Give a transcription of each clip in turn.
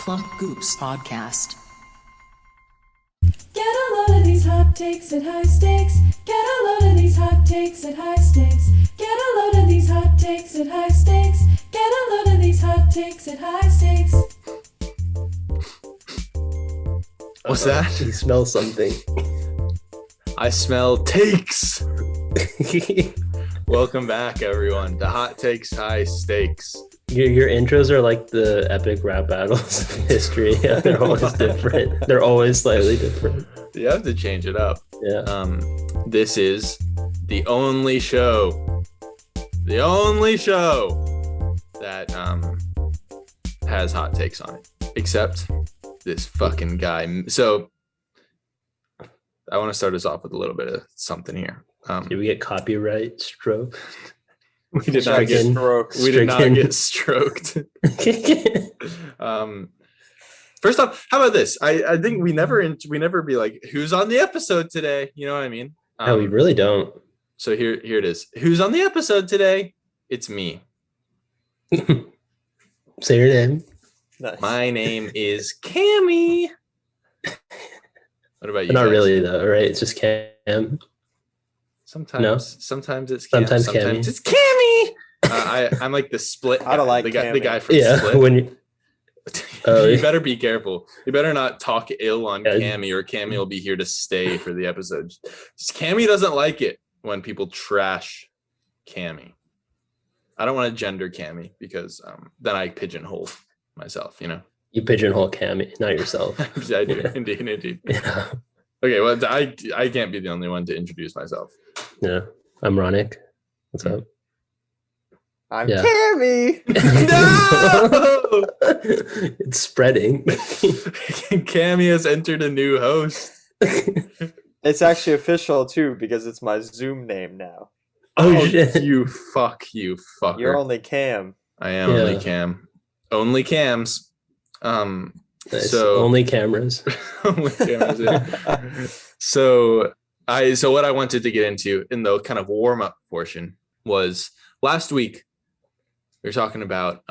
Plump Goops Podcast. Get a load of these hot takes at high stakes. Get a load of these hot takes at high stakes. Get a load of these hot takes at high stakes. Get a load of these hot takes at high stakes. What's that? You smell something. I smell takes. Welcome back, everyone, to Hot Takes, High Stakes. Your intros are like the epic rap battles of history. Yeah, they're always different. They're always slightly different. You have to change it up. Yeah. This is the only show that has hot takes on it, except this fucking guy. So I want to start us off with a little bit of something here. Did we get copyright stroke? We did not get stroked. We did not get stroked. First off, how about this? I think we never be like, who's on the episode today? You know what I mean? No, we really don't. So here it is. Who's on the episode today? It's me. Say your name. Nice. My name is Cammy. What about you? Not guys? really though, right? It's just Cam. Sometimes it's Cam. Sometimes it's Cammy. I'm like the split. I don't like the guy from yeah, Split. when you, You better be careful. You better not talk ill on Cammy, or Cammy will be here to stay for the episode. Cammy doesn't like it when people trash Cammy. I don't want to gender Cammy because then I pigeonhole myself. You know. You pigeonhole Cammy, not yourself. I do, indeed. Yeah. Okay, well, I can't be the only one to introduce myself. Yeah, I'm Ronak. What's up? I'm Cammy. No! It's spreading. Cammy has entered a new host. It's actually official too because it's my Zoom name now. Oh shit! You fucker. You're only Cam. I am only Cam. Only Cams. Nice. So only cameras. only cameras. Yeah. So what I wanted to get into in the kind of warm up portion was last week we were talking about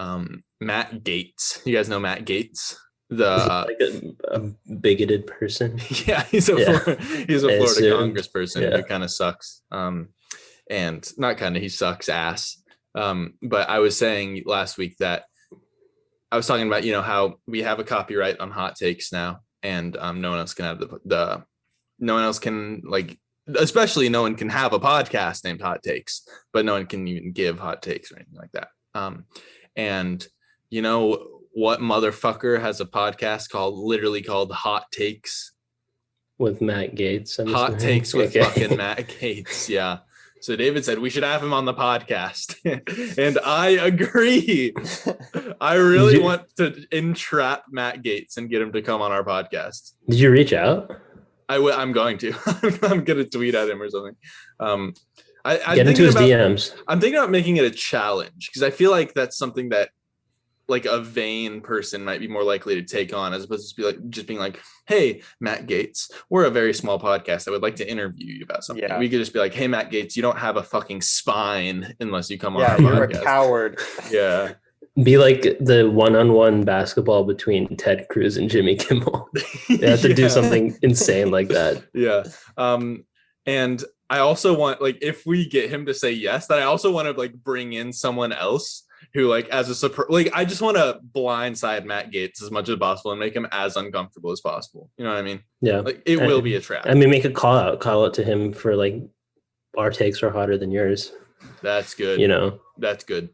Matt Gaetz. You guys know Matt Gaetz? Like a bigoted person. Yeah, he's a Florida congressperson who kind of sucks. And not kind of, he sucks ass. But I was saying last week that I was talking about, how we have a copyright on hot takes now, and no one else can have no one else can, like, especially no one can have a podcast named Hot Takes, but no one can even give hot takes or anything like that. And you know what motherfucker has a podcast literally called Hot Takes? With Matt Gaetz. Hot Takes with fucking Matt Gaetz. Yeah. So David said we should have him on the podcast, and I agree. I really want to entrap Matt Gaetz and get him to come on our podcast. Did you reach out? I'm going to. I'm going to tweet at him or something. Get into his DMs. I'm thinking about making it a challenge because I feel like that's something that, like, a vain person might be more likely to take on, as opposed to being like, hey, Matt Gaetz, we're a very small podcast. I would like to interview you about something. Yeah. We could just be like, hey, Matt Gaetz, you don't have a fucking spine unless you come on our podcast. Yeah, you're a coward. Yeah. Be like the one-on-one basketball between Ted Cruz and Jimmy Kimmel. They have to do something insane like that. Yeah. And I also want, like, if we get him to say yes, then I also want to, like, bring in someone else who, like, as a surprise, like, I just want to blindside Matt Gaetz as much as possible and make him as uncomfortable as possible. You know what I mean? Yeah. Like, it will be a trap. I mean, make a call out to him for, like, our takes are hotter than yours. That's good. That's good.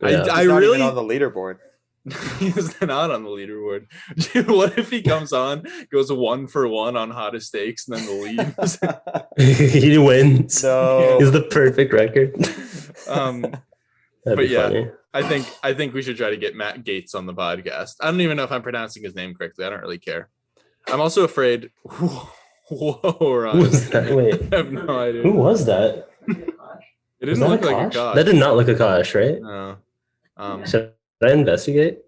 Yeah. I really on the leaderboard. He's not on the leaderboard. Dude, what if he comes on, goes 1 for 1 on hottest stakes, and then leaves? He wins. No. He's the perfect record. But yeah, funny. I think we should try to get Matt Gaetz on the podcast. I don't even know if I'm pronouncing his name correctly. I don't really care. I'm also afraid. Whoa, Ron. Who was that? Wait. I have no idea. Who was that? It didn't look like a Kosh. That did not look a Kosh, right? No. Should I investigate?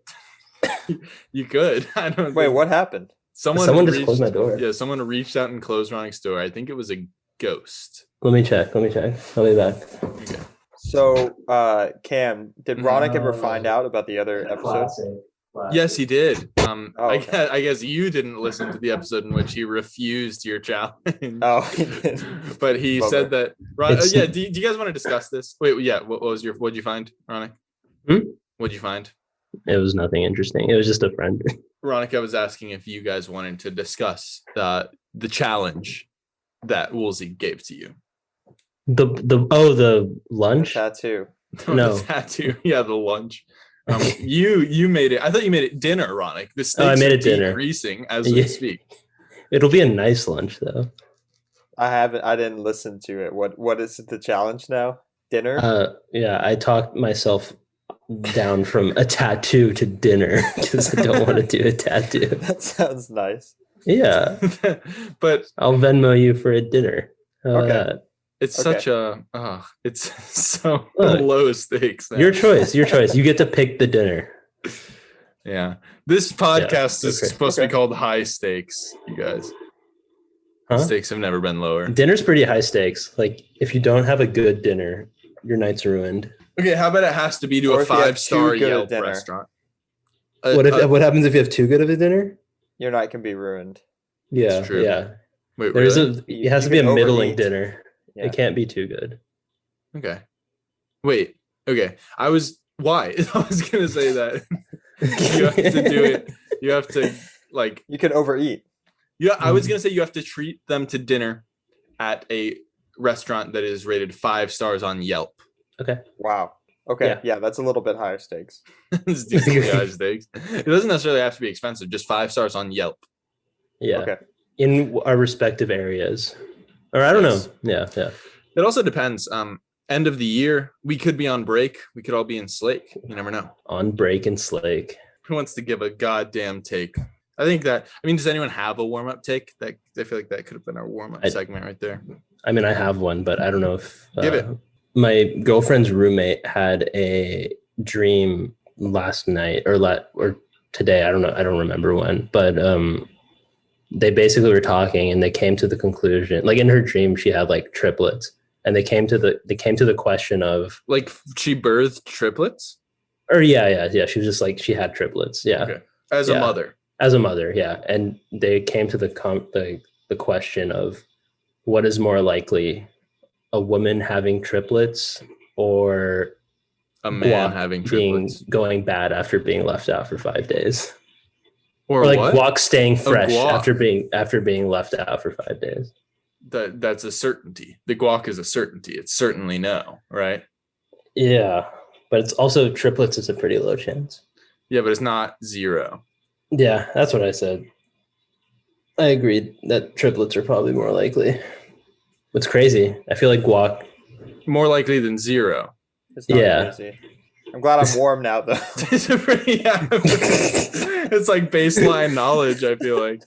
You could. I don't. Wait, what happened? Someone just closed my door. Yeah, someone reached out and closed Ronik's door. I think it was a ghost. Let me check. I'll be back. Okay. So, Cam, did Ronak ever find out about the other episode? Yes, he did. okay. I guess you didn't listen to the episode in which he refused your challenge. Oh, he did. But he Bummer. said that. Yeah. Do you guys want to discuss this? Wait. Yeah. What'd you find, Ronak? What'd you find? It was nothing interesting. It was just a friend. Ronak was asking if you guys wanted to discuss the challenge that Woolsey gave to you. The lunch Tattoo. No. The tattoo. Yeah, the lunch. You made it. I thought you made it dinner, Ronak. The stakes I made are it dinner. decreasing as we speak. It'll be a nice lunch though. I didn't listen to it. What is the challenge now? Dinner? Yeah, I talked myself down from a tattoo to dinner because I don't want to do a tattoo. That sounds nice. Yeah. But I'll Venmo you for a dinner. Okay. it's such a it's so Look, low stakes now. Your choice. You get to pick the dinner. Yeah. This podcast is okay. supposed to be called High Stakes, you guys. Huh? Stakes have never been lower. Dinner's pretty high stakes. Like if you don't have a good dinner, your night's ruined. Okay, how about it has to be to Or a if you have 5-star too good a Yelp dinner. restaurant? What happens if you have too good of a dinner? Your night can be ruined. Yeah, true. yeah. Wait, There's really? it has You to be a can middling overeat. dinner. Yeah. It can't be too good. Okay. Wait. Okay. Why? I was gonna say that. You have to do it. You have to like. You can overeat. Yeah, I was gonna say you have to treat them to dinner at a restaurant that is rated 5 stars on Yelp. Okay. Wow. Okay. Yeah. Yeah, that's a little bit higher stakes. It's decently high stakes. It doesn't necessarily have to be expensive. Just 5 stars on Yelp. Yeah. Okay. In our respective areas. Or I don't Yes. know. Yeah, yeah. It also depends. End of the year, we could be on break. We could all be in Slake. You never know. On break and slake. Who wants to give a goddamn take? I think that. I mean, does anyone have a warm up take? That I feel like that could have been our warm up segment right there. I mean, I have one, but I don't know if Give it. My girlfriend's roommate had a dream last night or today. I don't know. I don't remember when, but they basically were talking and they came to the conclusion, like in her dream, she had like triplets, and they came to the question of Like she birthed triplets or yeah. She was just like she had triplets. Yeah. Okay. As a Yeah. mother. As a mother, yeah, and they came to the question of what is more likely, a woman having triplets or A man guac having triplets. going bad after being left out for 5 days, Or or like what? guac staying fresh guac. after being left out for 5 days. That's a certainty. The guac is a certainty. It's certainly no, right? Yeah, but it's also triplets is a pretty low chance. Yeah, but it's not 0. Yeah, that's what I said. I agreed that triplets are probably more likely. What's crazy? I feel like guac. More likely than 0. It's not Yeah. crazy. I'm glad I'm warm now, though. It's a pretty, it's like baseline knowledge, I feel like.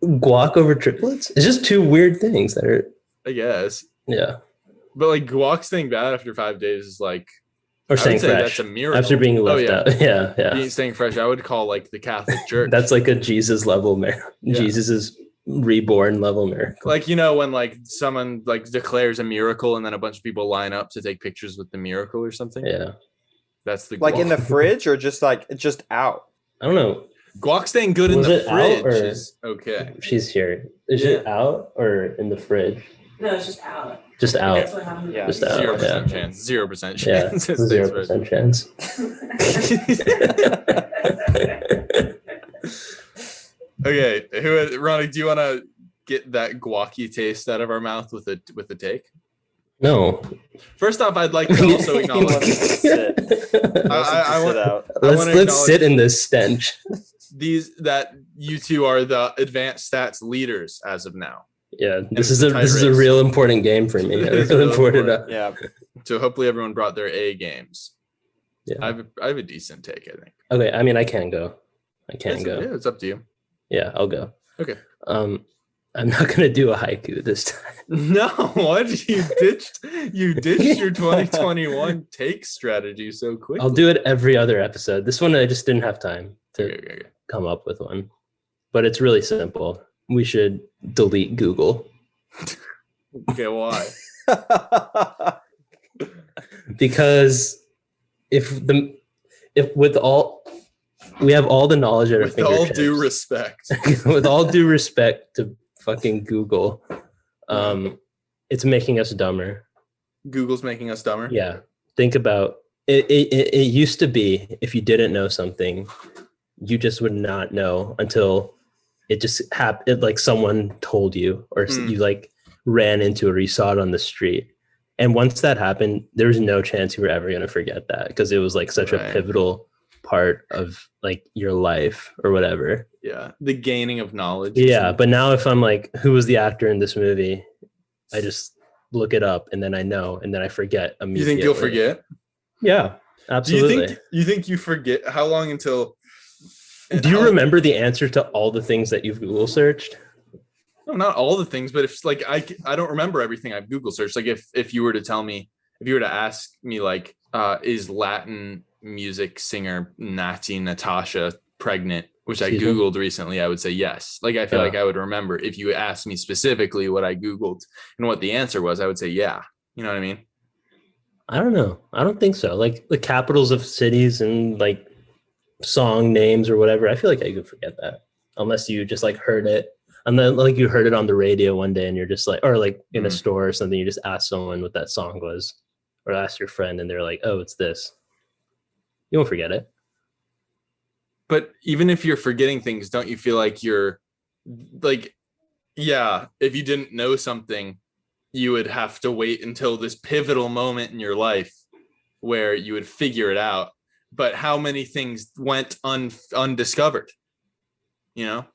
Guac over triplets? It's just two weird things that are I guess. yeah. But like guac staying bad after 5 days is like, Or I would staying say fresh that's a miracle. after being Oh, left yeah. out. Yeah, yeah. Being staying fresh, I would call like the Catholic Church. That's like a Jesus level Yeah. Jesus's reborn level miracle. like, when like someone like declares a miracle and then a bunch of people line up to take pictures with the miracle or something. Yeah. That's the Like guac. in the fridge or just out? I don't know. Guac staying good in Was the it out fridge or- is okay. She's here. Is Yeah. it out or in the fridge? No, it's just out. Just out. That's what happened. Yeah. Just out. 0% Yeah. chance. 0% Yeah. chance. It stays fresh. 0% chance. Okay, Ronnie, do you want to get that guacy taste out of our mouth with a take? No. First off, I'd like to also He acknowledge wants to sit. He wants I to want- sit out. I wanna Let's sit acknowledge- in this stench. that you two are the advanced stats leaders as of now. Yeah, it's this a is tight a race. real important game for me. It I is really real important. important. Yeah. So hopefully everyone brought their A games. Yeah. I have a decent take, I think. Okay, I mean I can go. I can go. Yeah, it's up to you. Yeah, I'll go. Okay. I'm not gonna do a haiku this time. No, what? You ditched your 2021 take strategy so quickly. I'll do it every other episode. This one I just didn't have time to Okay. come up with one. But it's really simple. We should delete Google Okay, why? because if with all we have all the knowledge at our With all fingertips. due respect. With all due respect to fucking Google, it's making us dumber. Google's making us dumber. Yeah. Think about it. It used to be if you didn't know something, you just would not know until it just happened. Like someone told you, or you like ran into it, or you saw it on the street. And once that happened, there's no chance you were ever going to forget that, because it was like such a pivotal part of like your life or whatever. Yeah. The gaining of knowledge. Yeah. But now if I'm like, who was the actor in this movie? I just look it up and then I know, and then I forget immediately. You think you'll forget? Yeah, absolutely. Do you think you forget? How long until? Do you remember the answer to all the things that you've Google searched? No, not all the things, but if like I don't remember everything I've Google searched. Like if you were to tell me, if you were to ask me like, is Latin music singer Natasha pregnant, which I Googled recently, I would say yes. Like I feel like I would remember. If you asked me specifically what I Googled and what the answer was, I would say yeah. You know what I mean? I don't know. I don't think so. Like the capitals of cities and like song names or whatever, I feel like I could forget that unless you just like heard it. And then like you heard it on the radio one day and you're just like, or like in a store or something, you just asked someone what that song was, or asked your friend and they're like, oh, it's this. You won't forget it. But even if you're forgetting things, don't you feel like you're like, yeah, if you didn't know something, you would have to wait until this pivotal moment in your life where you would figure it out. But how many things went undiscovered? You know?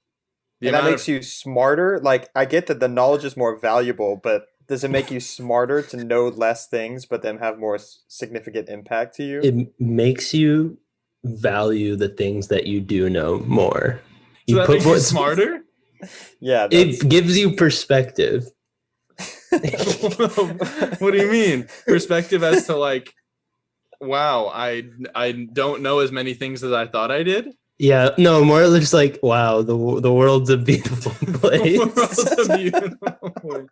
And that makes you smarter. Like, I get that the knowledge is more valuable, but does it make you smarter to know less things, but then have more significant impact to you? It makes you value the things that you do know more. So that makes you smarter? Yeah. It gives you perspective. What do you mean? Perspective as to like, wow, I don't know as many things as I thought I did? Yeah, no, more just like, wow, the world's a beautiful place. The world's a beautiful place.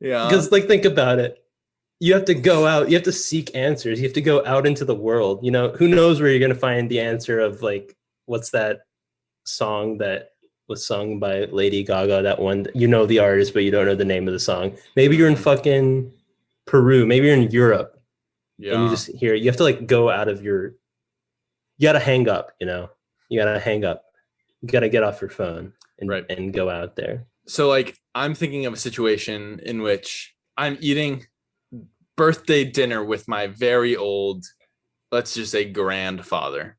Yeah. Because like, think about it. You have to go out, you have to seek answers. You have to go out into the world. You know, who knows where you're going to find the answer of like, what's that song that was sung by Lady Gaga, that one, you know the artist, but you don't know the name of the song. Maybe you're in fucking Peru. Maybe you're in Europe. Yeah. And you just hear, you have to like go out of you got to hang up, you know, you got to hang up. You got to get off your phone and go out there. So like, I'm thinking of a situation in which I'm eating birthday dinner with my very old, let's just say grandfather.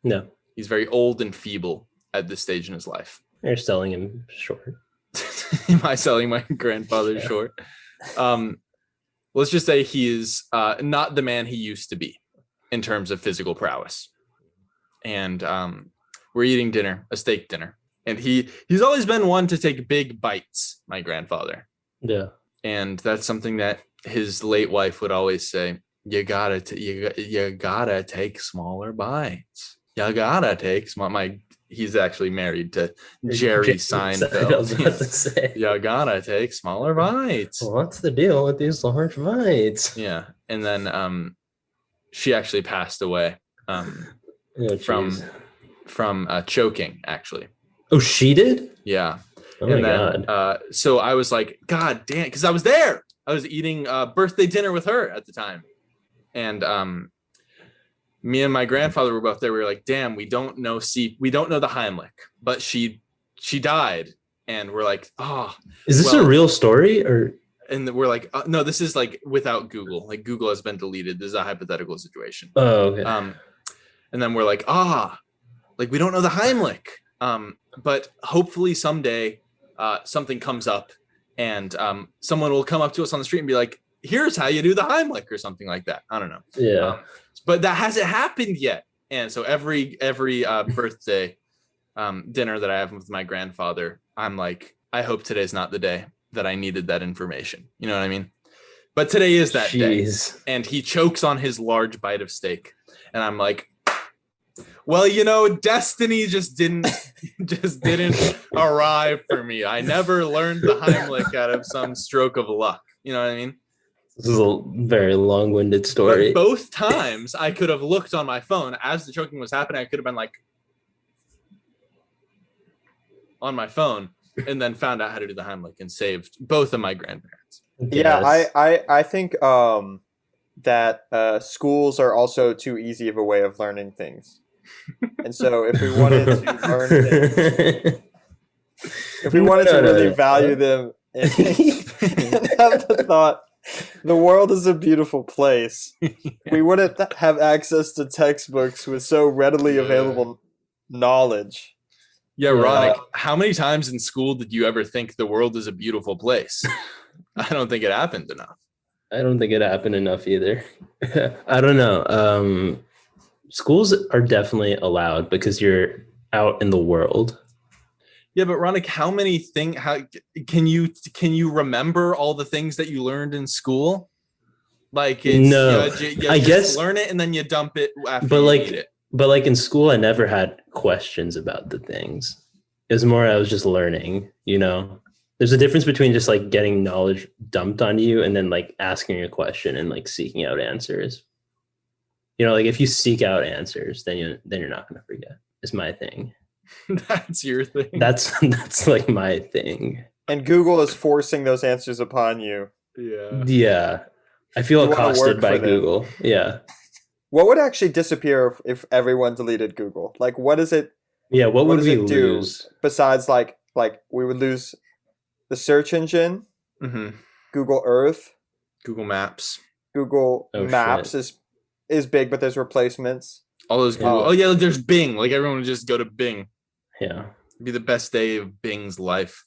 No. He's very old and feeble at this stage in his life. You're selling him short. Am I selling my grandfather short? Let's just say he is not the man he used to be in terms of physical prowess. And we're eating dinner, a steak dinner. And he's always been one to take big bites, my grandfather. Yeah. And that's something that his late wife would always say, you gotta take smaller bites. You gotta take he's actually married to Jerry Seinfeld. You gotta take smaller bites. What's the deal with these large bites? Yeah. And then she actually passed away from choking, actually. Oh, she did? Yeah. Oh my God. So I was like, God damn, because I was there. I was eating birthday dinner with her at the time. And me and my grandfather were both there. We were like, damn, we don't know the Heimlich, but she died. And we're like, oh. Is this a real story or? And we're like, no, this is like without Google. Like Google has been deleted. This is a hypothetical situation. Oh, okay. And then we're like, like we don't know the Heimlich. But hopefully someday something comes up and someone will come up to us on the street and be like, here's how you do the Heimlich or something like that. I don't know. Yeah. But that hasn't happened yet. And so every birthday dinner that I have with my grandfather, I'm like, I hope today's not the day that I needed that information. You know what I mean? But today is that day. And he chokes on his large bite of steak. And I'm like, well, you know, destiny just didn't arrive for me. I never learned the Heimlich out of some stroke of luck. You know what I mean? This is a very long-winded story. But both times I could have looked on my phone as the choking was happening. I could have been like on my phone and then found out how to do the Heimlich and saved both of my grandparents. Yeah, I think that schools are also too easy of a way of learning things. And so if we wanted to learn things, if we wanted to really value them and have the thought, the world is a beautiful place, we wouldn't have access to textbooks with so readily available knowledge. Yeah, Ronak, how many times in school did you ever think the world is a beautiful place? I don't think it happened enough. I don't think it happened enough either. I don't know. Schools are definitely allowed because you're out in the world. Yeah, but Ronak, how many things? How can you remember all the things that you learned in school? Like, you I guess learn it and then you dump it after but you like, eat it. But like in school, I never had questions about the things. It was more I was just learning. You know, there's a difference between just like getting knowledge dumped on you and then like asking a question and like seeking out answers. You know, like if you seek out answers, then you're not going to forget. It's my thing. That's your thing. That's like my thing. And Google is forcing those answers upon you. Yeah. Yeah. I feel accosted by Google. Yeah. What would actually disappear if everyone deleted Google? Like, what is it? Yeah, what would we lose? Besides, like we would lose the search engine, Google Earth, Google Maps. Google Maps is big, but there's replacements. All those Google. Oh yeah, there's Bing. Like everyone would just go to Bing. Yeah. It'd be the best day of Bing's life.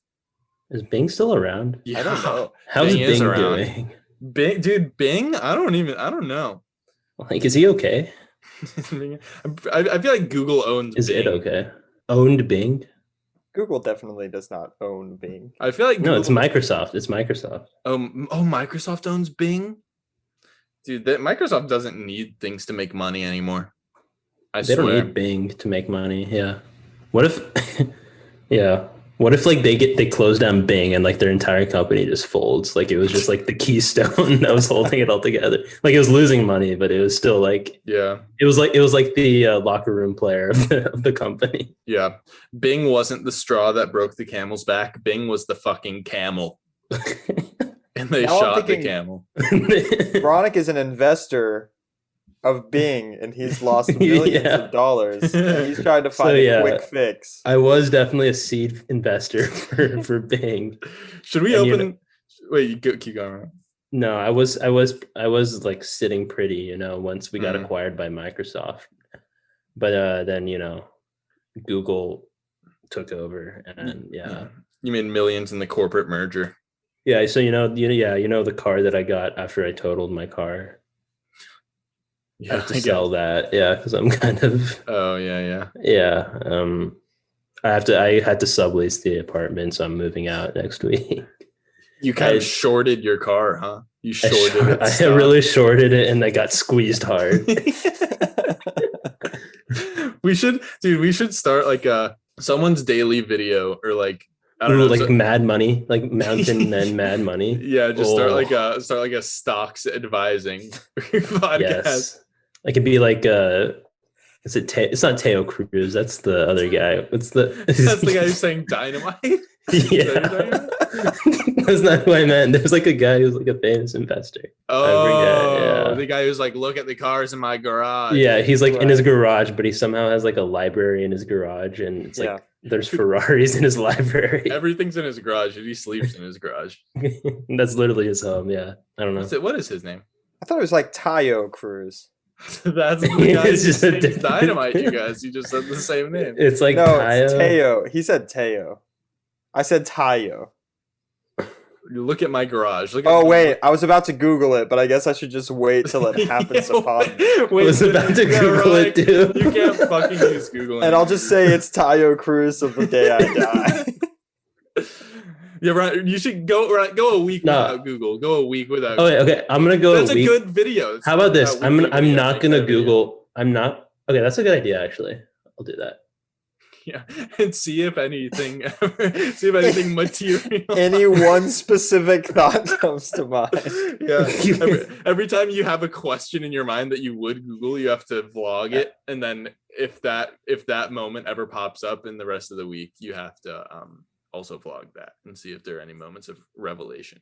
Is Bing still around? Yeah. I don't know. How's Bing doing? Bing? I don't know. Like, is he okay? I feel like Google owns Is Bing. it okay? Owned Bing? Google definitely does not own Bing. I feel like No, it's Microsoft. It's Microsoft. Oh, Microsoft owns Bing? Dude, Microsoft doesn't need things to make money anymore. They don't need Bing to make money. Yeah. What if yeah. What if like they close down Bing and like their entire company just folds? Like it was just like the keystone that was holding it all together. Like it was losing money, but it was still like it was like the locker room player of the company. Yeah. Bing wasn't the straw that broke the camel's back. Bing was the fucking camel. And they shot the camel. Ronak is an investor of Bing, and he's lost millions of dollars. And he's trying to find a quick fix. I was definitely a seed investor for Bing. Should we open? Wait, keep going. No, I was like sitting pretty, you know, once we got acquired by Microsoft. But then, you know, Google took over, and you made millions in the corporate merger. Yeah, so you know the car that I got after I totaled my car. Yeah, I have to sell that. Yeah, because I'm kind of. Oh yeah. I had to sublease the apartment, so I'm moving out next week. You kind of shorted your car, huh? You shorted it. I really shorted it, and I got squeezed hard. We should start like someone's daily video or like. I don't know, like Mad Money, like Mountain Men Mad Money. Yeah, just start like a stocks advising podcast. Yes. It could be like is it it's not Teo Cruz, that's the other guy. That's the guy who's saying dynamite. Yeah. That's not who I meant. There's like a guy who's like a famous investor. Oh, the guy who's like, look at the cars in my garage. Yeah, he's like in his garage, but he somehow has like a library in his garage, and it's like there's Ferraris in his library. Everything's in his garage, and he sleeps in his garage. That's literally his home. Yeah, I don't know. What is his name? I thought it was like Tayo Cruz. That's the guy who sings dynamite. You guys, you just said the same name. It's like it's Teo. He said Teo. I said Tayo. You look at my garage. Wait, I was about to Google it, but I guess I should just wait till it happens upon me. I was about to Google it too. You can't fucking use Google. And I'll just say it's Tayo Cruz of the day I die. Yeah, right. You should go a week without Google. Go a week without. Oh, wait, okay. I'm gonna go. That's a good video. How about this? I'm not gonna Google. I'm not. Okay, that's a good idea. Actually, I'll do that. Yeah, and see if anything material. Any one specific thought comes to mind. Yeah. Every time you have a question in your mind that you would Google, you have to vlog it, and then if that moment ever pops up in the rest of the week, you have to also vlog that and see if there are any moments of revelation.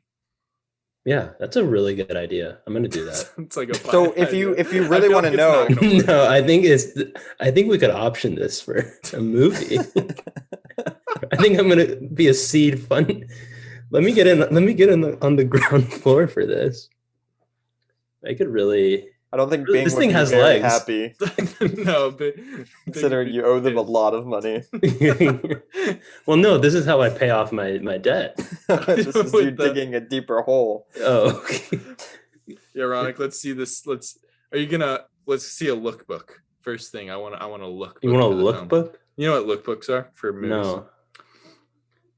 Yeah, that's a really good idea. I'm gonna do that. It's like a So if you really want to know, No, I think we could option this for a movie. I think I'm gonna be a seed fund. Let me get in on the ground floor for this. I could really. I don't think Bing this would thing be has very legs. happy. No, Considering you owe them a lot of money. Well, no, this is how I pay off my debt. This is you digging a deeper hole. Oh, okay. Yeah, Ronak, let's see this. Let's see a lookbook. First thing, I want a lookbook. You want a lookbook? You know what lookbooks are for movies? No.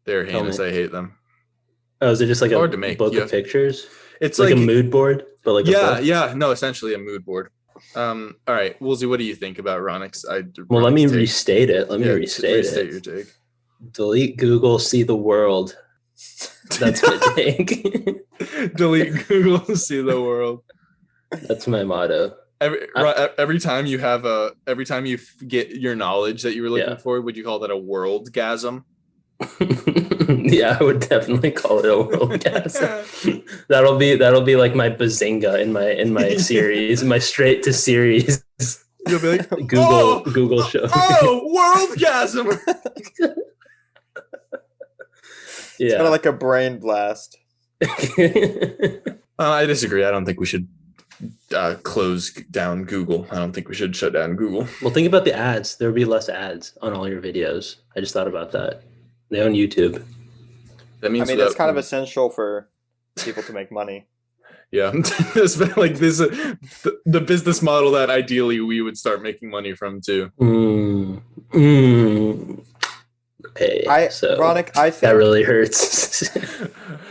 They're heinous. I hate them. Oh, is it just like Hard a to make. book of pictures? It's like a mood board, but like no, essentially a mood board. All right, Woolsey, what do you think about Ronak's? Well, let me restate it. Restate your take. Delete Google, see the world. That's my take. Delete Google, see the world. That's my motto. Every time you get your knowledge that you were looking for, would you call that a worldgasm? Yeah, I would definitely call it a worldgasm. that'll be like my bazinga in my series, my straight to series. You'll be like Google show. Oh, worldgasm. It's kind of like a brain blast. I disagree. I don't think we should close down Google. I don't think we should shut down Google. Well, think about the ads. There would be less ads on all your videos. I just thought about that. They own YouTube. That means that's kind of essential for people to make money. Yeah, it's been like this, the business model that ideally we would start making money from too. Okay, Ronak, I think that really hurts.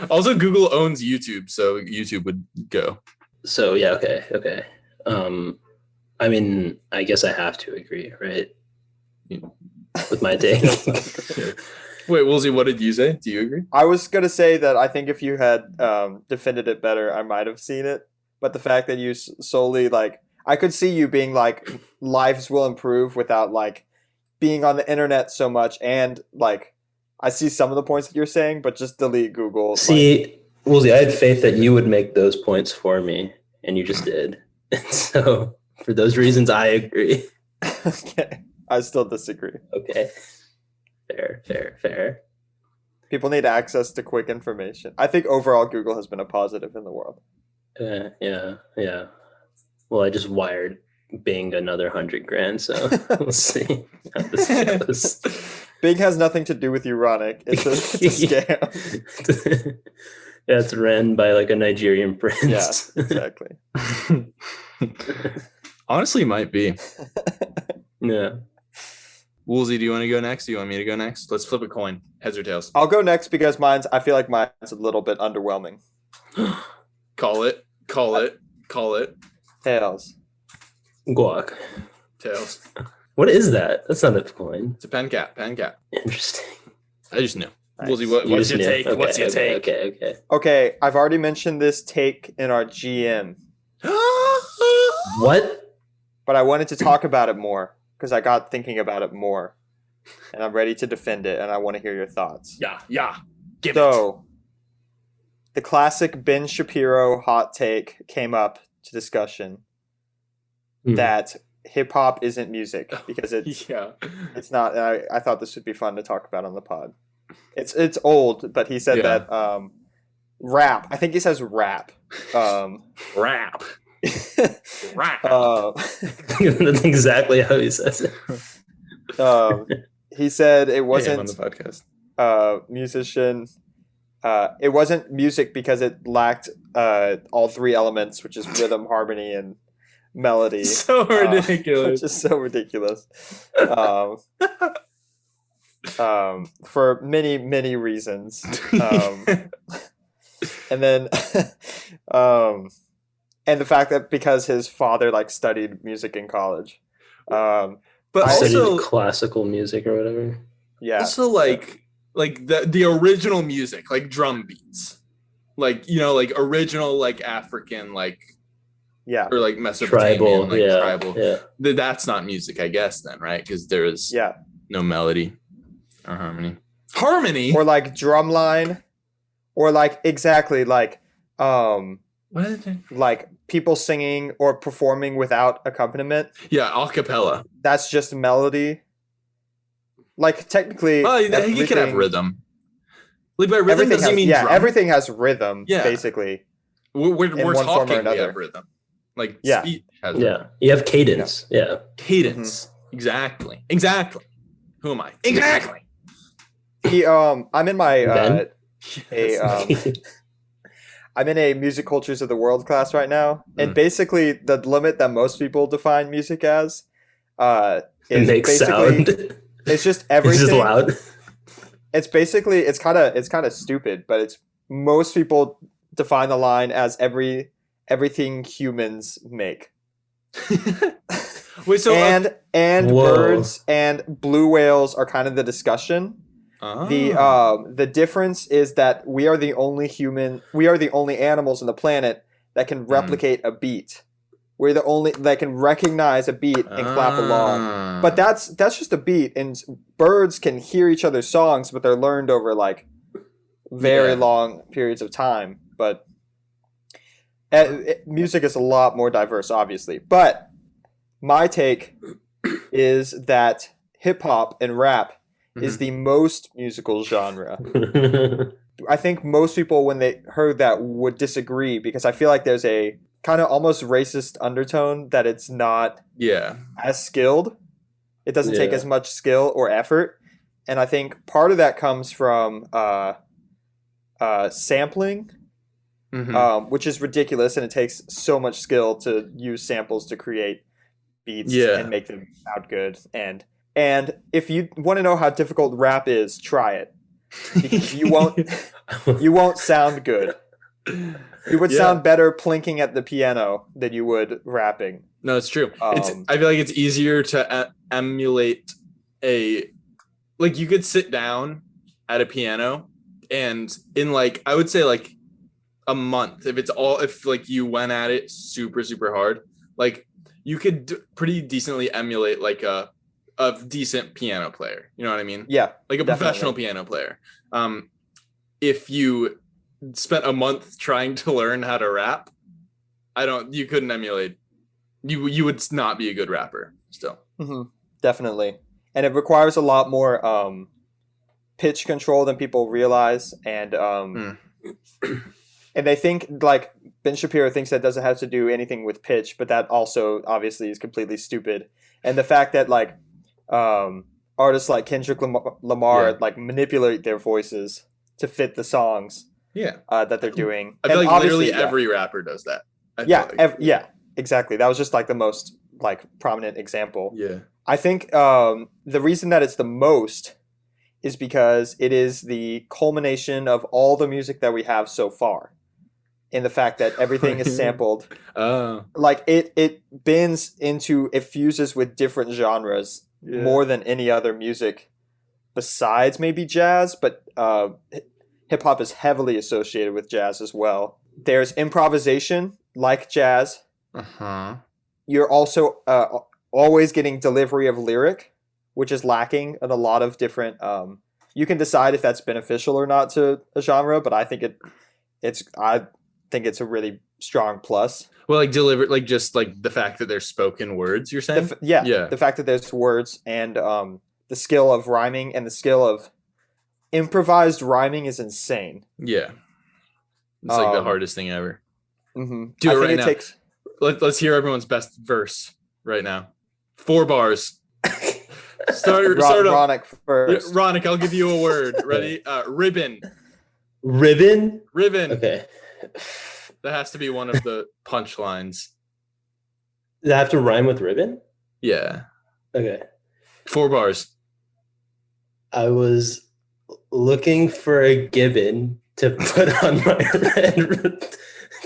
Also, Google owns YouTube, so YouTube would go. So yeah, okay. I mean, I guess I have to agree, right? With my take. Wait, Woolsey, what did you say? Do you agree? I was going to say that I think if you had defended it better, I might have seen it. But the fact that you solely, I could see you being like, lives will improve without, being on the internet so much. And, I see some of the points that you're saying, but just delete Google. See, Woolsey, I had faith that you would make those points for me, and you just did. And so, for those reasons, I agree. Okay. I still disagree. Okay. Fair. People need access to quick information. I think overall Google has been a positive in the world. Yeah. Well, I just wired Bing another $100,000, so we'll see how this goes. Bing has nothing to do with you, Ronak. It's a scam. Yeah, it's ran by a Nigerian prince. Yeah, exactly. Honestly, might be. Yeah. Woolsey, do you want to go next? Do you want me to go next? Let's flip a coin. Heads or tails? I'll go next because I feel like mine's a little bit underwhelming. Call it. Tails. Guac. Tails. What is that? That's not a coin. It's a pen cap. Interesting. I just knew. Nice. Woolsey, what's your take? Okay, What's your take? Okay, I've already mentioned this take in our GM. What? But I wanted to talk about it more because I got thinking about it more. And I'm ready to defend it, and I want to hear your thoughts. Yeah. The classic Ben Shapiro hot take came up to discussion that hip-hop isn't music because it's not. And I thought this would be fun to talk about on the pod. It's old, but he said that rap. I think he says rap. Rap. That's exactly how he says it. He said it wasn't on the podcast. Musician. It wasn't music because it lacked all three elements, which is rhythm, harmony, and melody. So ridiculous. Which is so ridiculous. For many, many reasons. And then and the fact that because his father studied music in college. But studied also classical music or whatever. Yeah. Also like the original music, like drum beats. Like, like original like African like Yeah. or like Mesopotamian Tribal, like yeah, tribal. yeah. That's not music, I guess then, right? Because there is Yeah. no melody or harmony. Harmony Or like drumline, or like exactly like what is it? like people singing or performing without accompaniment. Yeah, a cappella. That's just melody. Like technically, Well, you could have rhythm. Like by rhythm, does he mean drum? everything has rhythm. Yeah. Basically, We're one form or talking. We another. have rhythm. Like Yeah. speech has Yeah, rhythm. you have cadence. Yeah. Cadence. Exactly. Who am I? Exactly. I'm in my Ben? I'm in a music cultures of the world class right now, and Mm. basically the limit that most people define music as is Make basically sound. it's just It's everything. just loud. It's basically it's kind of stupid, but it's most people define the line as everything humans make. Wait, so and Whoa. birds and blue whales are kind of the discussion. The difference is that we are the only animals on the planet that can replicate a beat. We're the only that can recognize a beat and clap along. But that's just a beat, and birds can hear each other's songs, but they're learned over like very long periods of time. But music is a lot more diverse, obviously. But my take is that hip hop and rap is the most musical genre. I think most people, when they heard that, would disagree, because I feel like there's a kind of almost racist undertone that it's not as skilled. It doesn't take as much skill or effort. And I think part of that comes from sampling, which is ridiculous, and it takes so much skill to use samples to create beats and make them sound good. And if you want to know how difficult rap is, try it. Because you won't sound good. You would sound better plinking at the piano than you would rapping. No, it's true. I feel like it's easier to emulate like you could sit down at a piano and in like I would say like a month, if like you went at it super super hard, like you could pretty decently emulate like a decent piano player. You know what I mean? Yeah, like a professional piano player. If you spent a month trying to learn how to rap, you couldn't emulate. You would not be a good rapper still. Mm-hmm. Definitely. And it requires a lot more pitch control than people realize. And and they think, like, Ben Shapiro thinks that doesn't have to do anything with pitch, but that also obviously is completely stupid. And the fact that like artists like Kendrick Lamar like manipulate their voices to fit the songs that they're doing. I feel like literally every rapper does that. Exactly. That was just like the most like prominent example. Yeah. I think the reason that it's the most is because it is the culmination of all the music that we have so far. In the fact that everything is sampled. Like it fuses with different genres more than any other music besides maybe jazz, but hip hop is heavily associated with jazz as well. There's improvisation like jazz. You're also always getting delivery of lyric, which is lacking in a lot of different you can decide if that's beneficial or not to a genre, but I think it's a really strong plus. Well, like deliver, like just like the fact that there's spoken words, you're saying? The fact that there's words and the skill of rhyming and the skill of improvised rhyming is insane. Yeah. It's like the hardest thing ever. Mm-hmm. Do it right now. Let's hear everyone's best verse right now. 4 bars. Start Ronak first. Ronak, I'll give you a word. Ready? Ribbon. Ribbon? Okay. That has to be one of the punchlines. Does that have to rhyme with ribbon? Yeah. Okay. 4 bars. I was looking for a gibbon to put on my red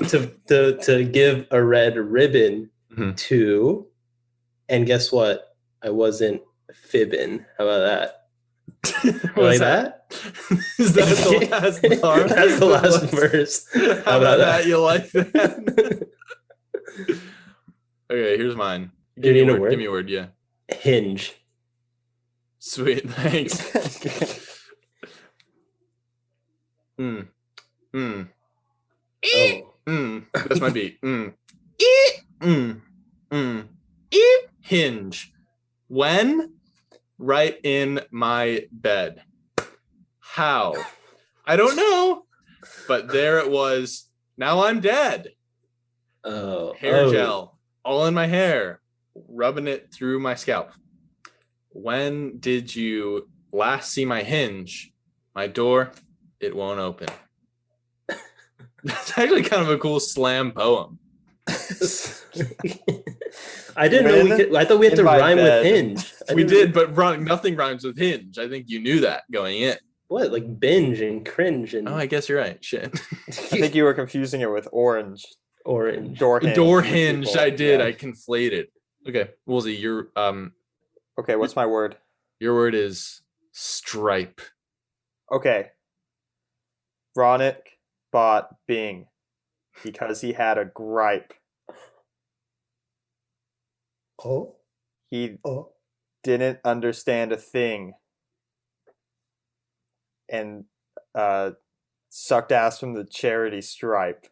to give a red ribbon to, and guess what? I wasn't fibbing. How about that? What was Like that? Is that the last bar? That's the last verse. How about that? You like that? Okay, here's mine. Give me a word. Give me a word. Yeah. Hinge. Sweet. Thanks. That's my beat. Hinge. When? Right in my bed. How? I don't know. But there it was. Now I'm dead. Hair gel all in my hair, rubbing it through my scalp. When did you last see my hinge? My door, it won't open. That's actually kind of a cool slam poem. I didn't know we could. I thought we had to rhyme with hinge. We did, but nothing rhymes with hinge. I think you knew that going in. What, like binge and cringe and? Oh, I guess you're right. Shit. I think you were confusing it with orange. Orange. Door hinge. I did. Yeah. I conflated. Okay, Woolsey, you're Okay, what's my word? Your word is stripe. Okay. Ronak bought Bing because he had a gripe. He didn't understand a thing and sucked ass from the charity stripe.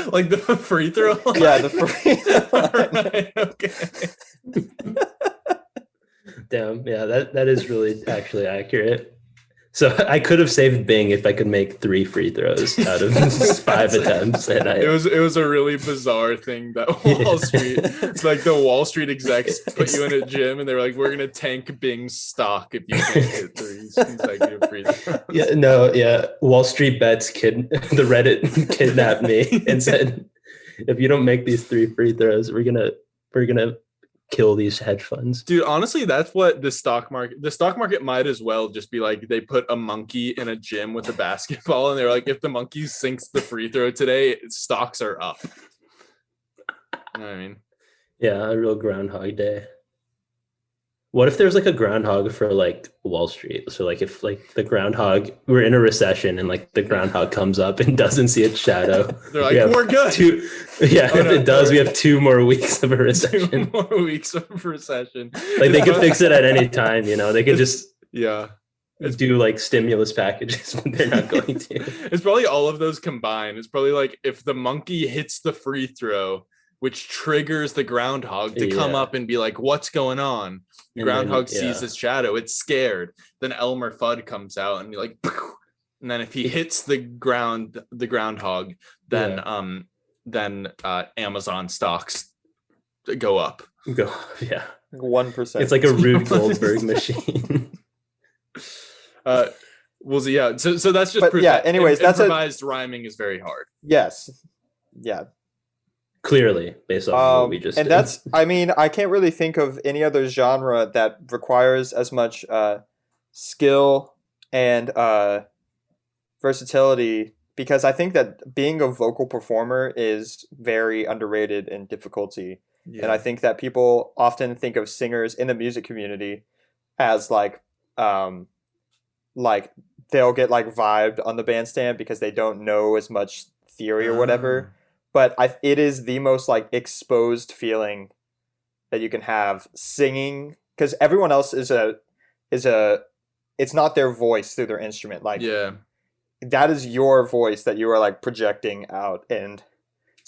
Like the free throw line? Yeah, the free throw line. Right, okay. Damn, yeah, that is really actually accurate. So I could have saved Bing if I could make 3 free throws out of 5 attempts. And it was a really bizarre thing that Wall Street, like the Wall Street execs put you in a gym and they were like, we're going to tank Bing's stock if you can't hit 3 consecutive free throws. Wall Street bets the Reddit kidnapped me and said, if you don't make these 3 free throws, we're gonna kill these hedge funds. Dude, honestly, that's what the stock market might as well just be like. They put a monkey in a gym with a basketball and they're like, if the monkey sinks the free throw today, stocks are up. You know what I mean? Yeah, a real Groundhog Day. What if there's like a groundhog for like Wall Street? So like if like the groundhog, we're in a recession and like the groundhog comes up and doesn't see its shadow. They're like, we're good. It does. We have 2 more weeks of a recession. 2 more weeks of recession. Like they could fix it at any time, you know. They could just do like stimulus packages when they're not going to. It's probably all of those combined. It's probably like if the monkey hits the free throw, which triggers the groundhog to come up and be like, what's going on? The groundhog sees its shadow. It's scared. Then Elmer Fudd comes out and be like, poof. And then if he hits the groundhog, then Amazon stocks go up. 1%. It's like a Rube Goldberg machine. Woolsey, yeah. So that's just proof. Anyways, that's improvised rhyming is very hard. Yes. Yeah. Clearly, based on what we just did. That's, I mean, I can't really think of any other genre that requires as much skill and versatility, because I think that being a vocal performer is very underrated in difficulty. Yeah. And I think that people often think of singers in the music community as like they'll get like vibed on the bandstand because they don't know as much theory or whatever. But it is the most like exposed feeling that you can have singing, because everyone else is it's not their voice through their instrument. Like that is your voice that you are like projecting out, and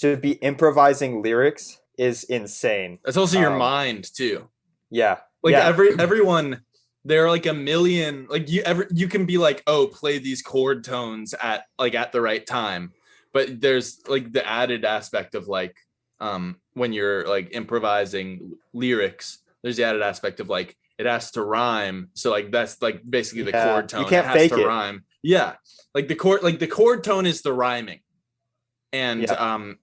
to be improvising lyrics is insane. That's also your mind too. Yeah. Like everyone, there are like a million, like you can be like, oh, play these chord tones at the right time. But there's like the added aspect of like when you're like improvising lyrics, there's the added aspect of like it has to rhyme. So like that's like basically the chord tone. You can't fake it. Rhyme. Yeah. Like the chord tone is the rhyming. And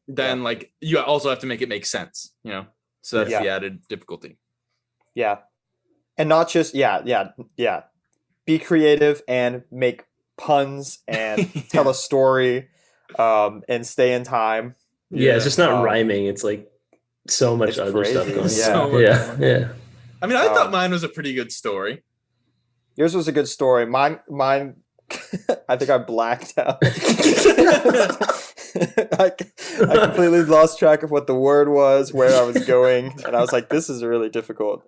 then like you also have to make it make sense, you know? So that's the added difficulty. Yeah. And not just be creative and make puns and tell a story. And stay in time. It's just not rhyming. It's like so much It's other stuff crazy. going So on. much Yeah, more. yeah. I mean, I thought mine was a pretty good story. Yours was a good story. Mine. I think I blacked out. I completely lost track of what the word was, where I was going, and I was like, "This is really difficult."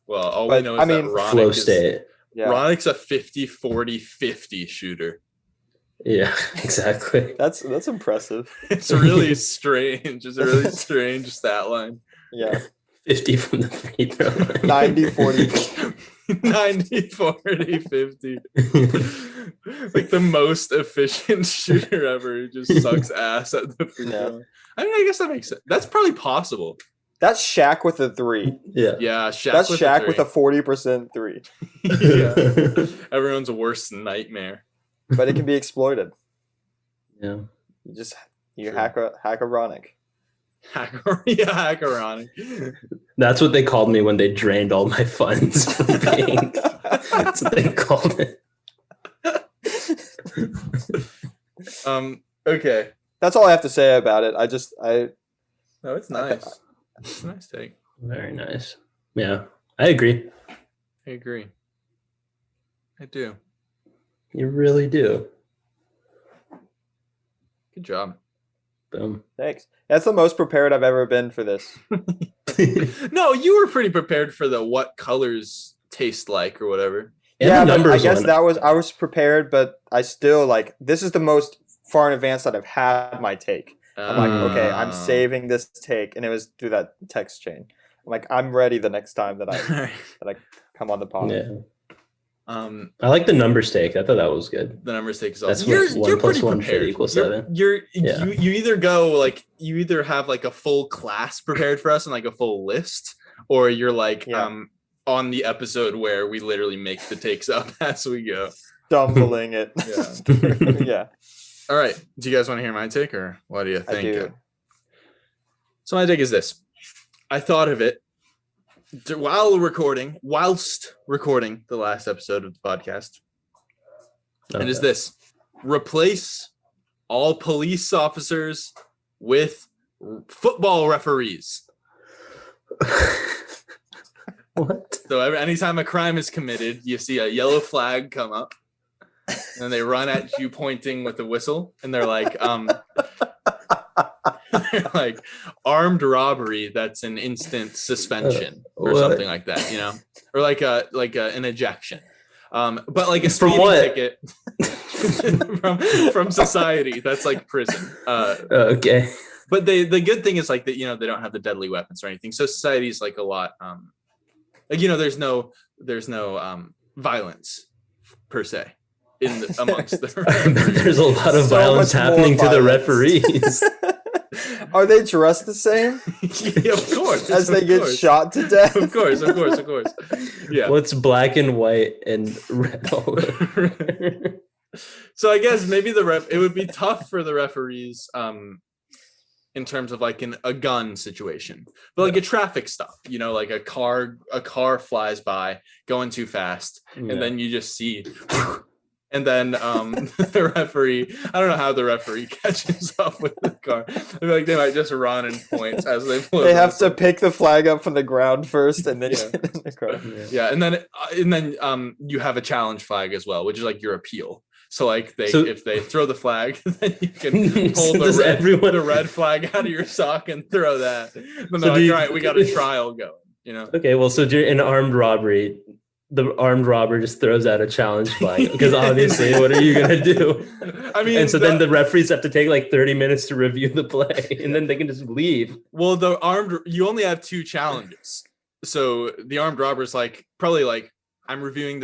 Well, all But, we know I is mean, that Flow Ronak state. Yeah, Ronik's a 50-40-50 shooter. Yeah, exactly. that's impressive. It's really strange. It's a really strange stat line. Yeah, 50 from the free throw line. 90, 40, 50. 90-40-50. Like the most efficient shooter ever. Who just sucks ass at the free throw line. I mean, I guess that makes sense. That's probably possible. That's Shaq with a 3. Yeah. Yeah, Shaq That's with Shaq a with a 40% 3. yeah. Everyone's worst nightmare. But it can be exploited. Yeah. You True. hack a Ronak. Hackeronic. That's what they called me when they drained all my funds from being. That's what they called it. Okay. That's all I have to say about it. No, it's nice. It's a nice take. Very nice. Yeah, I agree. I agree. I do. You really do. Good job. Boom. Thanks. That's the most prepared I've ever been for this. No, you were pretty prepared for the what colors taste like or whatever. And Yeah, the but I numbers guess one. I was prepared, but I still this is the most far in advance that I've had my take. I'm like, okay, I'm saving this take, and it was through that text chain. I'm like, I'm ready the next time that I come on the pod. Yeah. I like the numbers take. I thought that was good. The numbers take is That's awesome. what You're 1 plus pretty 1 prepared. should equal 7. You Yeah. either you either have like a full class prepared for us and like a full list, or you're like on the episode where we literally make the takes up as we go. Stumbling it. Yeah. Yeah. All right. Do you guys want to hear my take, or what do you think? I do. So my take is this. I thought of it whilst recording the last episode of the podcast. And is this: replace all police officers with football referees. What? So anytime a crime is committed, you see a yellow flag come up, and they run at you pointing with a whistle, and they're like, they're like armed robbery. That's an instant suspension or something like that, you know, or like an ejection. But like a speeding ticket from society. That's like prison. Okay. But the good thing is like that, you know, they don't have the deadly weapons or anything. So society is like a lot. Like, you know, there's no violence per se amongst the. There's a lot of violence happening to the referees. Are they dressed the same? Yeah, of course. As they get shot to death? Of course. Yeah. What's black and white and red all over? So I guess maybe it would be tough for the referees in terms of like a gun situation, but like a traffic stop, you know, like a car flies by going too fast, and then you just see. And then the referee, I don't know how the referee catches up with the car. Like they might just run and point as they blow. They have to pick the flag up from the ground first, and then get in the car. Yeah, and then you have a challenge flag as well, which is like your appeal. So like if they throw the flag, then you can pull the red flag out of your sock and throw that. Then they're like, all right, we got a trial going. You know. Okay, well, so you're in armed robbery. The armed robber just throws out a challenge flag because obviously, what are you gonna do? I mean, and so then the referees have to take like 30 minutes to review the play, and then they can just leave. Well, you only have 2 challenges, so the armed robber's like probably like I'm reviewing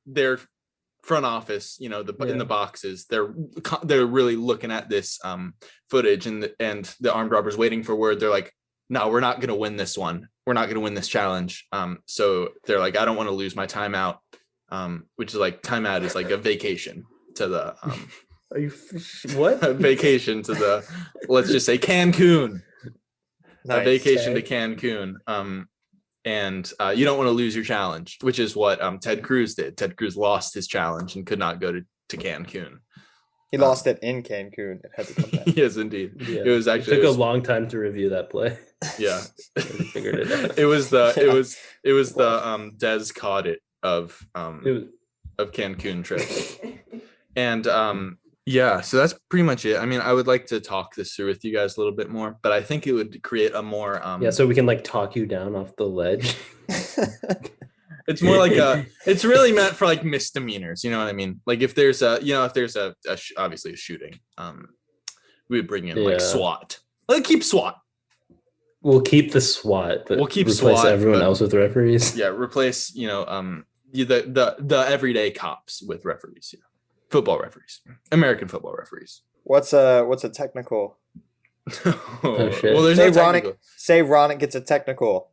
their front office, you know, in the boxes. They're really looking at this footage, and the armed robber's waiting for word. They're like, no, we're not gonna win this one. We're not going to win this challenge. So they're like, I don't want to lose my timeout, which is like timeout is like a vacation to the Are you what? A vacation to the, let's just say Cancun. Nice. A vacation to Cancun. And you don't want to lose your challenge, which is what Ted Cruz did. Ted Cruz lost his challenge and could not go to Cancun. He lost it in Cancun and had to come back. Yes, indeed. Yeah. It was actually It took a long time to review that play. Yeah. Figured it out. It was the Des caught it of Cancun trip. And yeah, so that's pretty much it. I mean, I would like to talk this through with you guys a little bit more, but I think it would create a more so we can like talk you down off the ledge. it's more like it's really meant for like misdemeanors, you know what I mean? Like if there's obviously a shooting, we would bring in like SWAT. Let's keep SWAT. We'll keep the SWAT, but we'll keep replace SWAT, everyone else with referees. Yeah, replace the everyday cops with referees. Yeah. Football referees, American football referees. What's a technical? Oh shit! Well, there's Say no technical. Say Ronak gets a technical.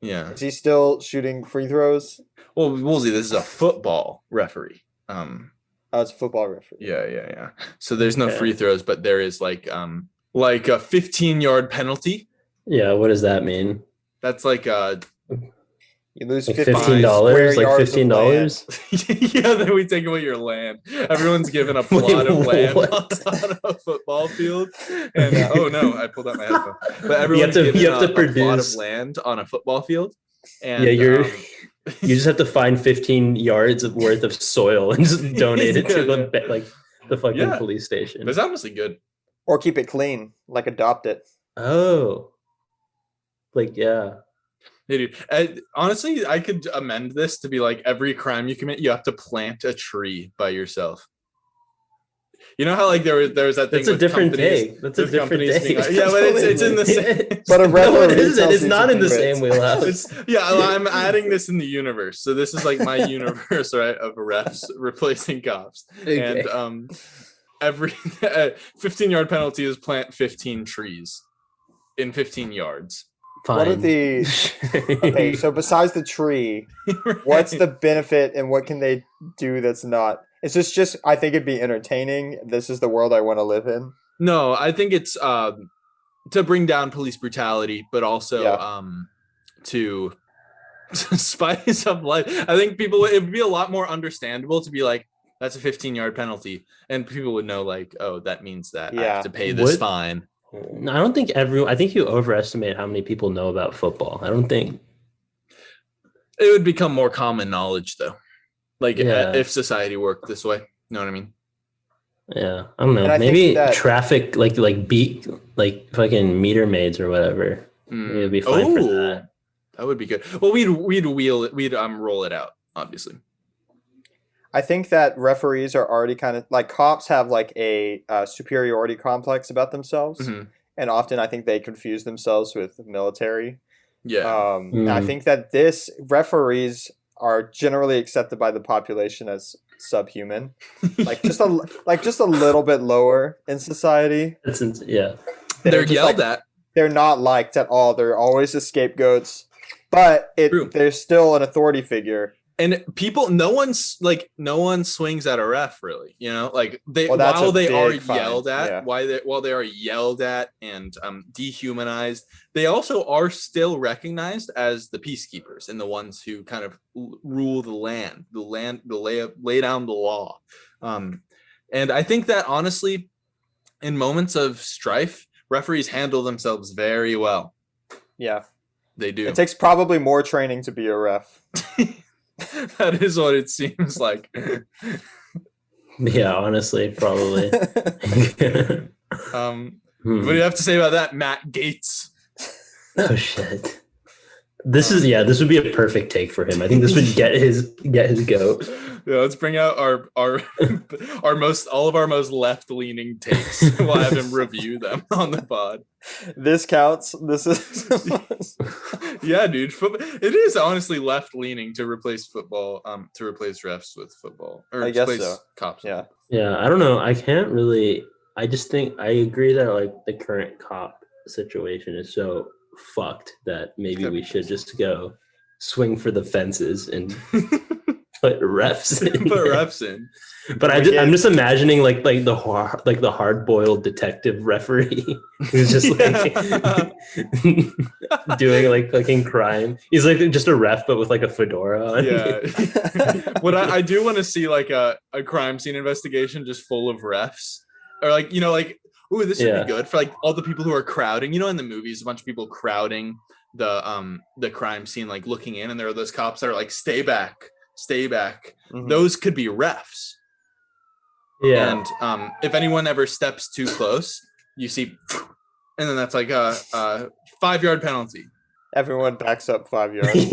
Yeah. Is he still shooting free throws? Well, Woolsey, this is a football referee. Oh, it's a football referee. Yeah. So there's no free throws, but there is like a 15-yard penalty. Yeah, what does that mean? That's like you lose like $15. Like $15. Yeah, then we take away your land. Everyone's given a plot of land on a football field. And oh no, I pulled out my headphone. But everyone's given a plot of land on a football field. And you just have to find 15 yards worth of soil and just donate it to the fucking police station. That's honestly good. Or keep it clean, like adopt it. Oh. Like, yeah. Hey, dude, honestly, I could amend this to be like every crime you commit, you have to plant a tree by yourself. You know how like there was that thing. That's a different take. That's a different take. Yeah, but it's in the same. But no, it isn't. It's not in the same wheelhouse. I'm adding this in the universe. So this is like my universe, right, of refs replacing cops. Okay. And every 15-yard penalty is plant 15 trees in 15 yards. Fine. What are the okay? So besides the tree, what's the benefit and what can they do that's not? Is this just? I think it'd be entertaining. This is the world I want to live in. No, I think it's to bring down police brutality, but also to spice up life. I think it would be a lot more understandable to be like, that's a 15-yard penalty, and people would know like, oh, that means that I have to pay this fine. I don't think I think you overestimate how many people know about football. I don't think it would become more common knowledge though. Like if society worked this way, you know what I mean? Yeah, I don't know. Maybe traffic, like beat, like fucking meter maids or whatever. It'd be fine for that. That would be good. Well, we'd wheel it. We'd roll it out, obviously. I think that referees are already kind of like cops have like a superiority complex about themselves, and often I think they confuse themselves with the military. Yeah, I think that referees are generally accepted by the population as subhuman, like just a little bit lower in society. They're yelled at. They're not liked at all. They're always the scapegoats, but they're still an authority figure. And no one swings at a ref really, you know, like while they are yelled at and dehumanized, they also are still recognized as the peacekeepers and the ones who kind of rule the land, lay down the law. And I think that honestly, in moments of strife, referees handle themselves very well. Yeah, they do. It takes probably more training to be a ref. That is what it seems like. Yeah, honestly, probably. What do you have to say about that, Matt Gaetz? Oh shit. This would be a perfect take for him. I think this would get his goat. Yeah, let's bring out all of our most left-leaning takes. We'll have him review them on the pod. This counts. This is yeah, dude. It is honestly left-leaning to replace football, to replace refs with football, or I guess replace so. Cops. Yeah. Yeah, I don't know. I can't really. I just think I agree that like the current cop situation is so fucked that maybe we should just go swing for the fences and Put refs in. Put refs in. But I'm just imagining like the hard boiled detective referee who's just like doing like fucking crime. He's like just a ref, but with like a fedora on. Yeah. What I do want to see like a crime scene investigation just full of refs, or like like, ooh, this would be good for like all the people who are crowding. In the movies, a bunch of people crowding the crime scene, like looking in, and there are those cops that are like, stay back. Mm-hmm. Those could be refs. Yeah. And if anyone ever steps too close, you see, and then that's like a 5-yard penalty. Everyone backs up 5 yards.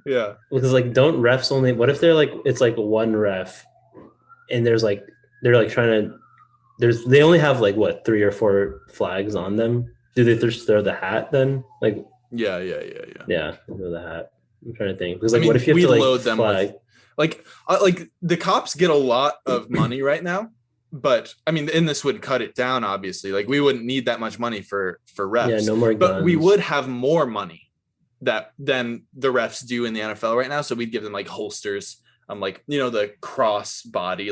Yeah. Because like, don't refs only? What if they're like, it's like one ref, and they're like trying to. They only have like what, 3 or 4 flags on them? Do they just throw the hat then? Like. Yeah. Yeah. Throw the hat. I'm trying to think, because like, what if you have to like load them flag? Like the cops get a lot of money right now, but I mean, and this would cut it down, obviously. Like, we wouldn't need that much money for refs. Yeah, no more guns. But we would have more money than the refs do in the NFL right now. So we'd give them like holsters, like the cross body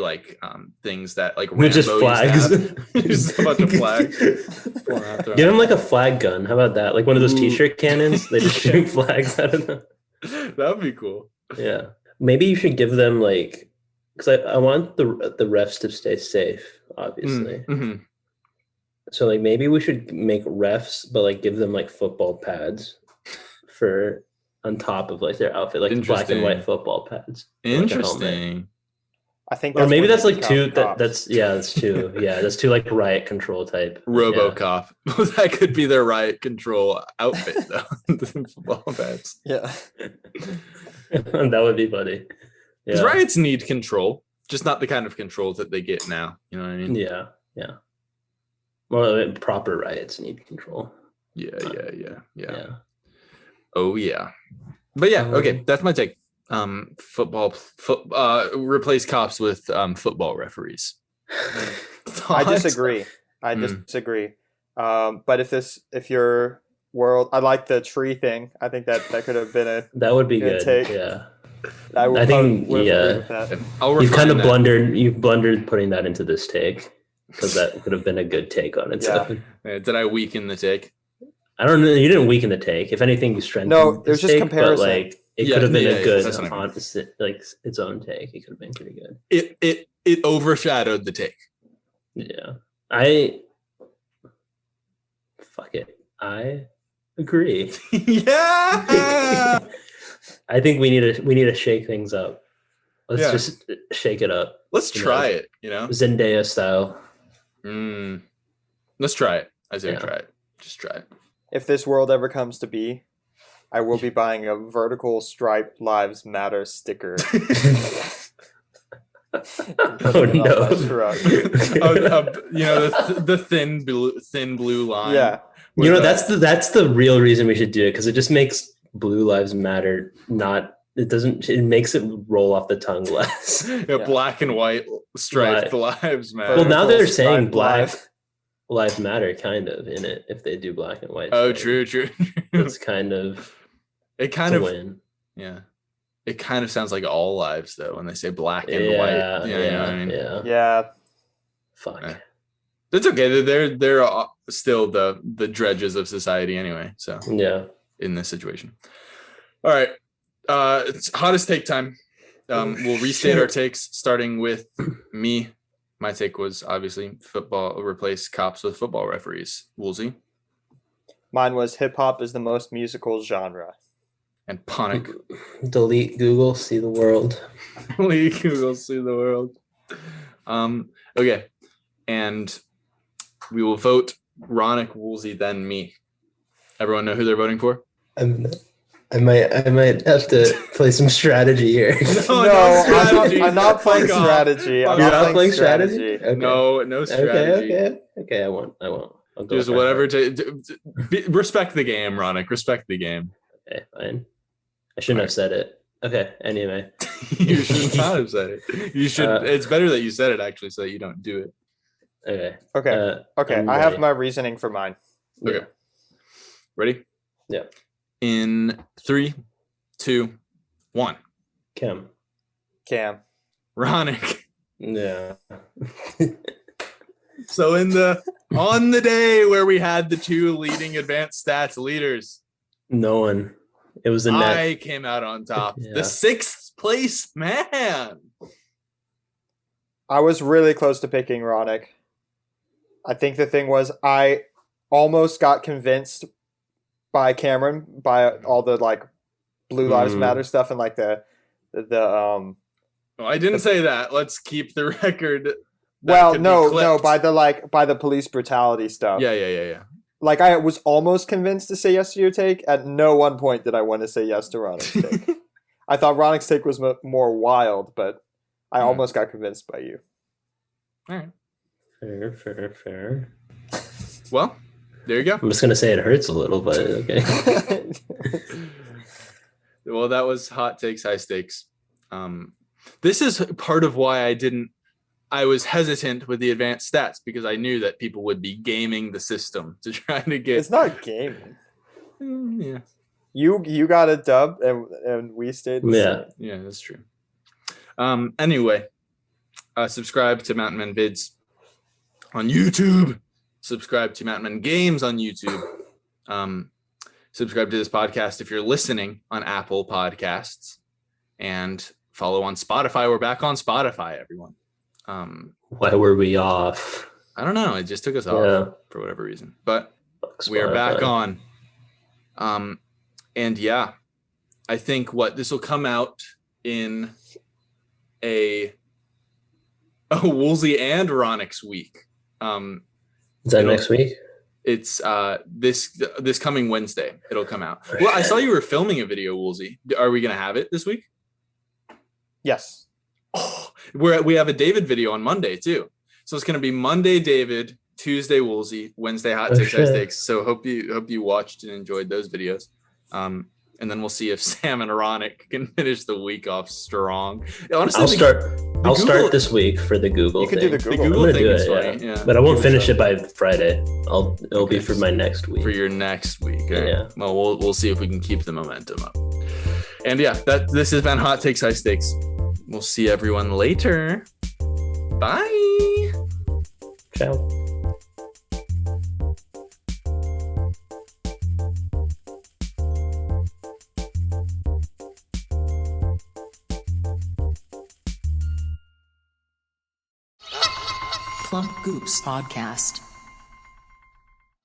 things that like Rambo just flags, just a bunch of flags. Give them like a flag gun. How about that? Like one of those T-shirt cannons. They just shoot flags out of them. That would be cool. Yeah, maybe you should give them like, because I want the refs to stay safe, obviously. Mm-hmm. So like, maybe we should make refs, but like give them like football pads for on top of like their outfit, like black and white football pads. Interesting. Like I think, or maybe that's like two. That's two. Yeah, that's two like riot control type. RoboCop. Yeah. That could be their riot control outfit, though. The football pads. Yeah, that would be funny. Because riots need control, just not the kind of control that they get now. You know what I mean? Yeah. Well, proper riots need control. Yeah. Oh yeah. But yeah, okay, that's my take. Replace cops with football referees. I disagree. But if your world, I like the tree thing. I think that could have been that would be good. Take. Yeah. I think you've kind of blundered. You've blundered putting that into this take, because that could have been a good take on its own. Did I weaken the take? I don't know. You didn't weaken the take. If anything, you strengthened. No, it was just comparison. But like, it could have been a good opposite, like its own take. It could have been pretty good. It overshadowed the take. Yeah, fuck it. I agree. Yeah. I think we need to shake things up. Let's just shake it up. Let's try it. Zendaya style. Let's try it. I say try it. Just try it. If this world ever comes to be, I will be buying a vertical striped Lives Matter sticker. Oh no! The thin blue line. Yeah. That's the real reason we should do it, because it just makes Blue Lives Matter it makes it roll off the tongue less. Black and white striped lives matter. Well, now they're saying Black Lives Matter kind of in it, if they do black and white. Oh, true. It's kind of win. Yeah. It kind of sounds like all lives though when they say black and white. Yeah, you know what I mean? Yeah. Fuck. That's okay. They're still the dredges of society anyway. So yeah, in this situation. All right. It's hottest take time. We'll restate our takes, starting with me. My take was obviously football, replace cops with football referees. Woolsey. Mine was hip hop is the most musical genre. And Ponic. Delete Google, see the world. Delete Google, see the world. Okay. And we will vote Ronak, Woolsey, then me. Everyone know who they're voting for? I might have to play some strategy here. No, I'm not playing strategy. You're not playing strategy? Okay. No strategy. Okay, I won't. I'll go. Just whatever. Respect the game, Ronak. Respect the game. Okay, fine. I shouldn't have said it. Okay, anyway. You should not have said it. You should. It's better that you said it, actually, so that you don't do it. Okay. I have my reasoning for mine. Okay. Ready? Yeah. In 3, 2, 1. Cam. Cam. Ronak. Yeah. So on the day where we had the 2 leading advanced stats leaders, No one. It was the net. I came out on top. Yeah. The 6th place man. I was really close to picking Ronak. I think the thing was I almost got convinced by Cameron by all the like Blue Lives Matter stuff and like the Oh, I didn't say that. Let's keep the record. Well, no, by the police brutality stuff. Yeah. Like I was almost convinced to say yes to your take. At no one point did I want to say yes to Ronak's take. I thought Ronak's take was more wild, but I almost got convinced by you. All right. Fair. Well, there you go. I'm just gonna say it hurts a little, but okay. Well, that was hot takes, high stakes. This is part of why I was hesitant with the advanced stats, because I knew that people would be gaming the system to try to get. It's not gaming. Yeah. You got a dub and we stayed the same. Yeah, that's true. Anyway, subscribe to Mountain Men Vids on YouTube. Subscribe to Mountain Men Games on YouTube. Subscribe to this podcast if you're listening on Apple Podcasts, and follow on Spotify. We're back on Spotify, everyone. Why were we off? I don't know. It just took us off for whatever reason, but we are back on. And yeah, I think this will come out in a Woolsey and Ronix week. Is that next week? It's this coming Wednesday. It'll come out. Well, I saw you were filming a video, Woolsey. Are we gonna have it this week? Yes. Oh, we have a David video on Monday too. So it's gonna be Monday David, Tuesday Woolsey, Wednesday Hot Takes, High Stakes. So hope you watched and enjoyed those videos. And then we'll see if Sam and Ronak can finish the week off strong. Honestly, I'll start this week for the Google. You can thing. do the Google. The Google I'm gonna thing do is it, funny. Yeah. But I won't finish it by Friday. It'll be for my next week. For your next week. Right? Yeah. Well, we'll see if we can keep the momentum up. And yeah, this has been Hot Takes, High Stakes. We'll see everyone later. Bye. Ciao. Plump Goops Podcast.